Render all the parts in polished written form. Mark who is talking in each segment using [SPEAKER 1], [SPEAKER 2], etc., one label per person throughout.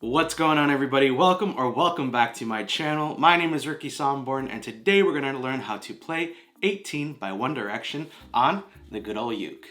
[SPEAKER 1] What's going on, everybody? Welcome back to my channel. My name is Ricky Somborn, and today we're going to learn how to play 18 by One Direction on the good old uke.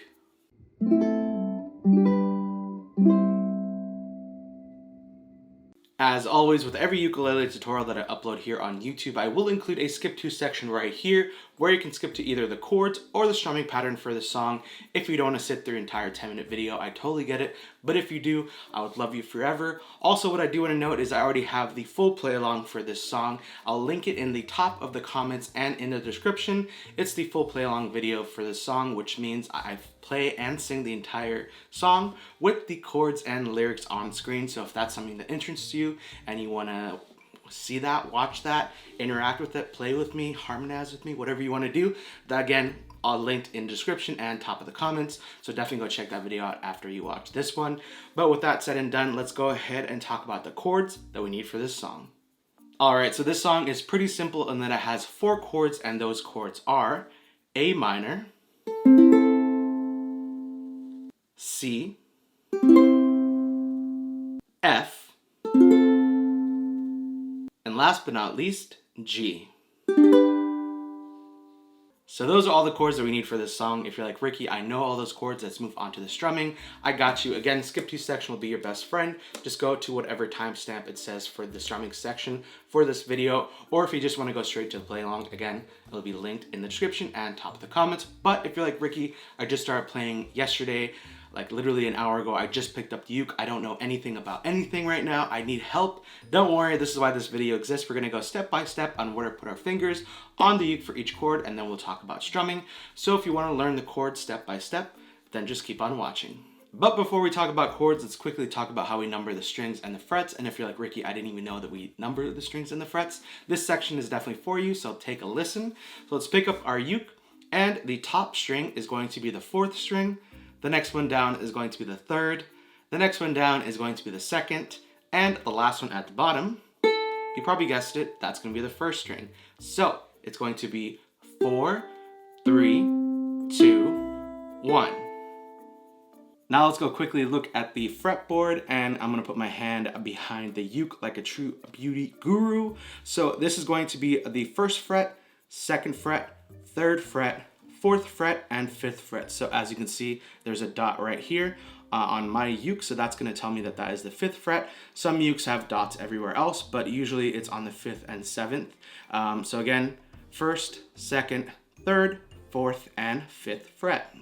[SPEAKER 1] As always, with every ukulele tutorial that I upload here on YouTube, I will include a skip to section right here where you can skip to either the chords or the strumming pattern for the song. If you don't want to sit through an entire 10-minute video, I totally get it. But if you do, I would love you forever. Also, what I do want to note is I already have the full play along for this song. I'll link it in the top of the comments and in the description. It's the full play along video for this song, which means I play and sing the entire song with the chords and lyrics on screen. So if that's something that interests you and you want to see that, watch that, interact with it, play with me, harmonize with me, whatever you want to do, that again, I'll link in the description and top of the comments. So definitely go check that video out after you watch this one. But with that said and done, let's go ahead and talk about the chords that we need for this song. Alright, so this song is pretty simple in that it has 4 chords, and those chords are A minor, C, F, and last but not least, G. So those are all the chords that we need for this song. If you're like, Ricky, I know all those chords, let's move on to the strumming. I got you. Again, skip to section will be your best friend. Just go to whatever timestamp it says for the strumming section for this video. Or if you just want to go straight to the play along, again, it'll be linked in the description and top of the comments. But if you're like, Ricky, I just started playing yesterday, like literally an hour ago, I just picked up the uke. I don't know anything about anything right now. I need help. Don't worry, this is why this video exists. We're gonna go step by step on where to put our fingers on the uke for each chord, and then we'll talk about strumming. So if you wanna learn the chords step by step, then just keep on watching. But before we talk about chords, let's quickly talk about how we number the strings and the frets. And if you're like, Ricky, I didn't even know that we number the strings and the frets, this section is definitely for you, so take a listen. So let's pick up our uke, and the top string is going to be the 4th string. The next one down is going to be the 3rd. The next one down is going to be the 2nd. And the last one at the bottom, you probably guessed it, that's going to be the 1st string. So it's going to be 4, 3, 2, 1. Now let's go quickly look at the fretboard, and I'm going to put my hand behind the uke like a true beauty guru. So this is going to be the 1st fret, 2nd fret, 3rd fret, 4th fret, and 5th fret. So as you can see, there's a dot right here on my uke, so that's going to tell me that that is the 5th fret. Some ukes have dots everywhere else, but usually it's on the 5th and 7th. So again, 1st, 2nd, 3rd, 4th, and 5th fret.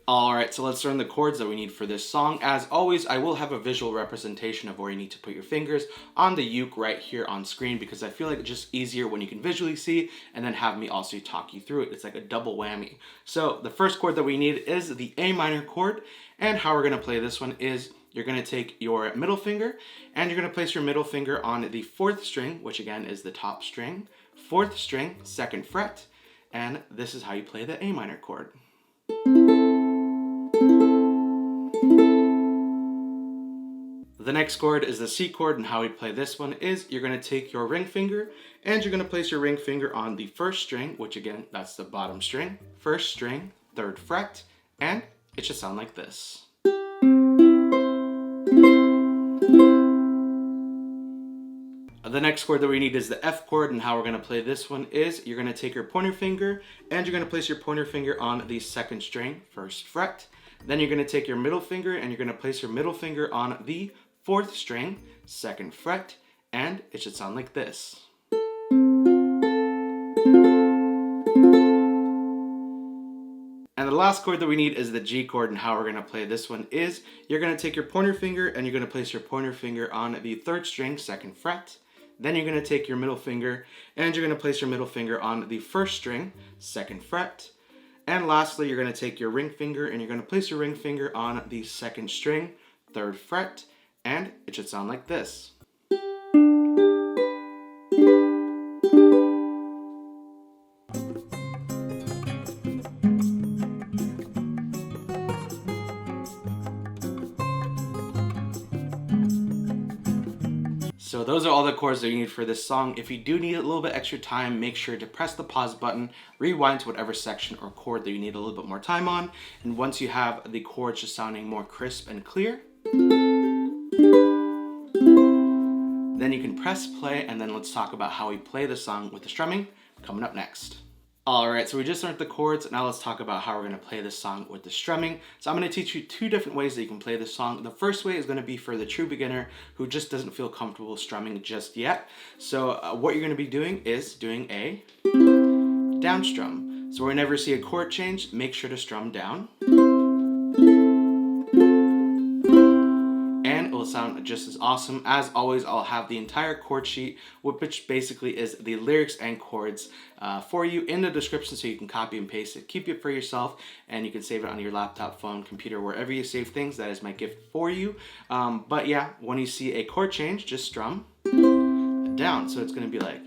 [SPEAKER 1] Alright, so let's learn the chords that we need for this song. As always, I will have a visual representation of where you need to put your fingers on the uke right here on screen, because I feel like it's just easier when you can visually see and then have me also talk you through it. It's like a double whammy. So the first chord that we need is the A minor chord, and how we're going to play this one is you're going to take your middle finger and you're going to place your middle finger on the 4th string, which again is the top string, 4th string, 2nd fret, and this is how you play the A minor chord. The next chord is the C chord, and how we play this one is you're going to take your ring finger and you're going to place your ring finger on the 1st string, which again, that's the bottom string, 1st string, 3rd fret, and it should sound like this. The next chord that we need is the F chord, and how we're going to play this one is you're going to take your pointer finger and you're going to place your pointer finger on the 2nd string, 1st fret. Then you're going to take your middle finger and you're going to place your middle finger on the 4th string, 2nd fret, and it should sound like this. And the last chord that we need is the G chord, and how we're going to play this one is you're going to take your pointer finger and you're going to place your pointer finger on the 3rd string, 2nd fret. Then you're going to take your middle finger and you're going to place your middle finger on the 1st string, 2nd fret. And lastly, you're going to take your ring finger and you're going to place your ring finger on the 2nd string, 3rd fret, and it should sound like this. So those are all the chords that you need for this song. If you do need a little bit extra time, make sure to press the pause button, rewind to whatever section or chord that you need a little bit more time on. And once you have the chords just sounding more crisp and clear, then you can press play, and then let's talk about how we play the song with the strumming coming up next. Alright, so we just learned the chords. Now let's talk about how we're going to play this song with the strumming. So I'm going to teach you 2 different ways that you can play this song. The first way is going to be for the true beginner who just doesn't feel comfortable strumming just yet. So what you're going to be doing is doing a down strum. So whenever you see a chord change, make sure to strum down. Will sound just as awesome. As always, I'll have the entire chord sheet, which basically is the lyrics and chords for you in the description, so you can copy and paste it. Keep it for yourself, and you can save it on your laptop, phone, computer, wherever you save things. That is my gift for you. But yeah, when you see a chord change, just strum down. So it's going to be like,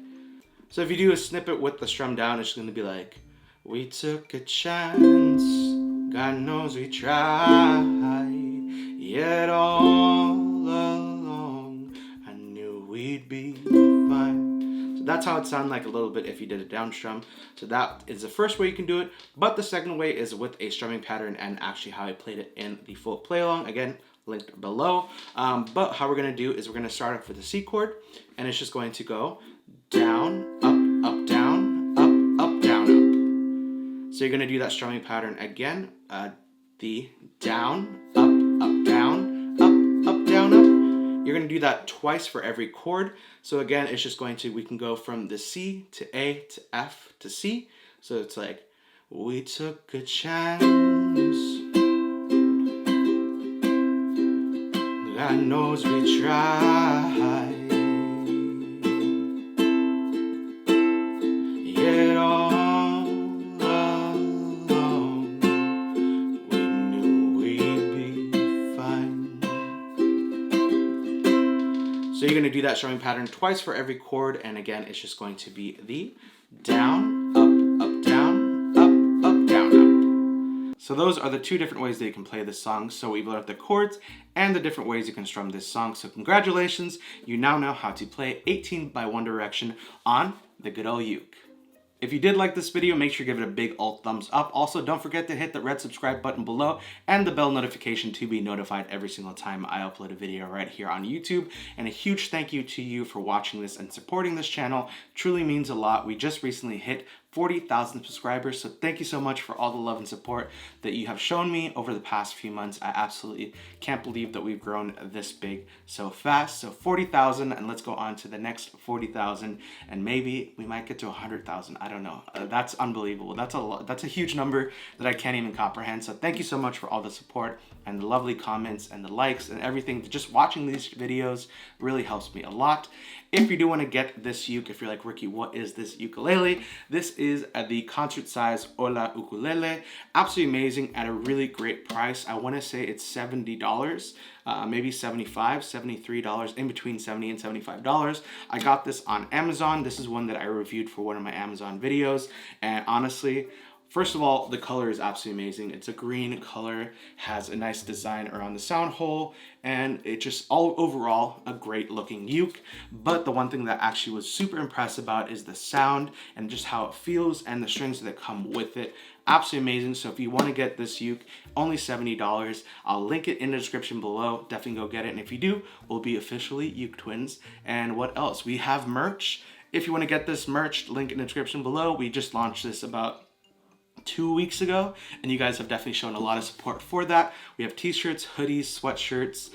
[SPEAKER 1] so if you do a snippet with the strum down, it's going to be like, we took a chance, God knows we tried, yet all along I knew we'd be fine. So that's how it sounded like a little bit if you did a down strum. So that is the first way you can do it, but the second way is with a strumming pattern and actually how I played it in the full play along. Again, linked below. But how we're going to do is we're going to start off with the C chord, and it's just going to go down, up, down, up, down, up. So you're going to do that strumming pattern again. The down, up, down, up, down, up. You're going to do that twice for every chord. So again, it's just going to, we can go from the C to A to F to C. So it's like, we took a chance, God knows we tried, yet all along we knew we'd be fine. So you're going to do that strumming pattern twice for every chord, and again, it's just going to be the down, up, down, up, down, up. So those are the 2 different ways that you can play this song. So we've learned the chords and the different ways you can strum this song. So congratulations, you now know how to play 18 by One Direction on the good old uke. If you did like this video, make sure you give it a big old thumbs up. Also, don't forget to hit the red subscribe button below and the bell notification to be notified every single time I upload a video right here on YouTube. And a huge thank you to you for watching this and supporting this channel. Truly means a lot. We just recently hit 40,000 subscribers, so thank you so much for all the love and support that you have shown me over the past few months. I absolutely can't believe that we've grown this big so fast. So 40,000, and let's go on to the next 40,000, and maybe we might get to 100,000. I don't know. That's unbelievable. That's a lot. That's a huge number that I can't even comprehend. So thank you so much for all the support and the lovely comments and the likes and everything. Just watching these videos really helps me a lot. If you do want to get this uke, if you're like, Ricky, what is this ukulele? This is the concert size Hola ukulele. Absolutely amazing at a really great price. I want to say it's $70, maybe $75, $73, in between $70 and $75. I got this on Amazon. This is one that I reviewed for one of my Amazon videos. And honestly, first of all, the color is absolutely amazing. It's a green color, has a nice design around the sound hole, and it just all overall a great looking uke. But the one thing that actually was super impressed about is the sound and just how it feels and the strings that come with it. Absolutely amazing. So if you want to get this uke, only $70. I'll link it in the description below. Definitely go get it. And if you do, we'll be officially uke twins. And what else? We have merch. If you want to get this merch, link in the description below. We just launched this about 2 weeks ago, and you guys have definitely shown a lot of support for that. We have t-shirts, hoodies, sweatshirts,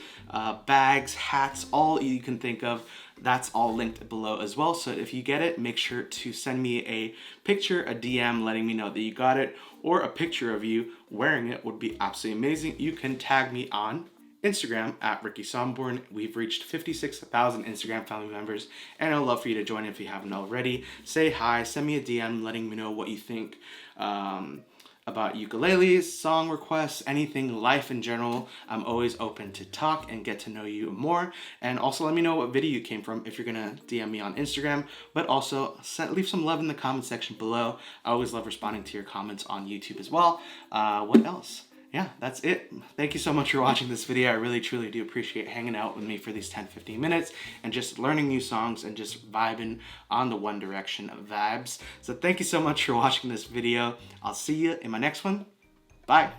[SPEAKER 1] bags, hats, all you can think of. That's all linked below as well. So if you get it, make sure to send me a picture, a DM letting me know that you got it, or a picture of you wearing it would be absolutely amazing. You can tag me on Instagram at Ricky Somborn. We've reached 56,000 Instagram family members, and I'd love for you to join if you haven't already. Say hi, send me a DM letting me know what you think about ukuleles, song requests, anything, life in general. I'm always open to talk and get to know you more. And also let me know what video you came from if you're gonna DM me on Instagram, but also leave some love in the comment section below. I always love responding to your comments on YouTube as well. What else? Yeah, that's it. Thank you so much for watching this video. I really, truly do appreciate hanging out with me for these 10-15 minutes and just learning new songs and just vibing on the One Direction vibes. So thank you so much for watching this video. I'll see you in my next one. Bye.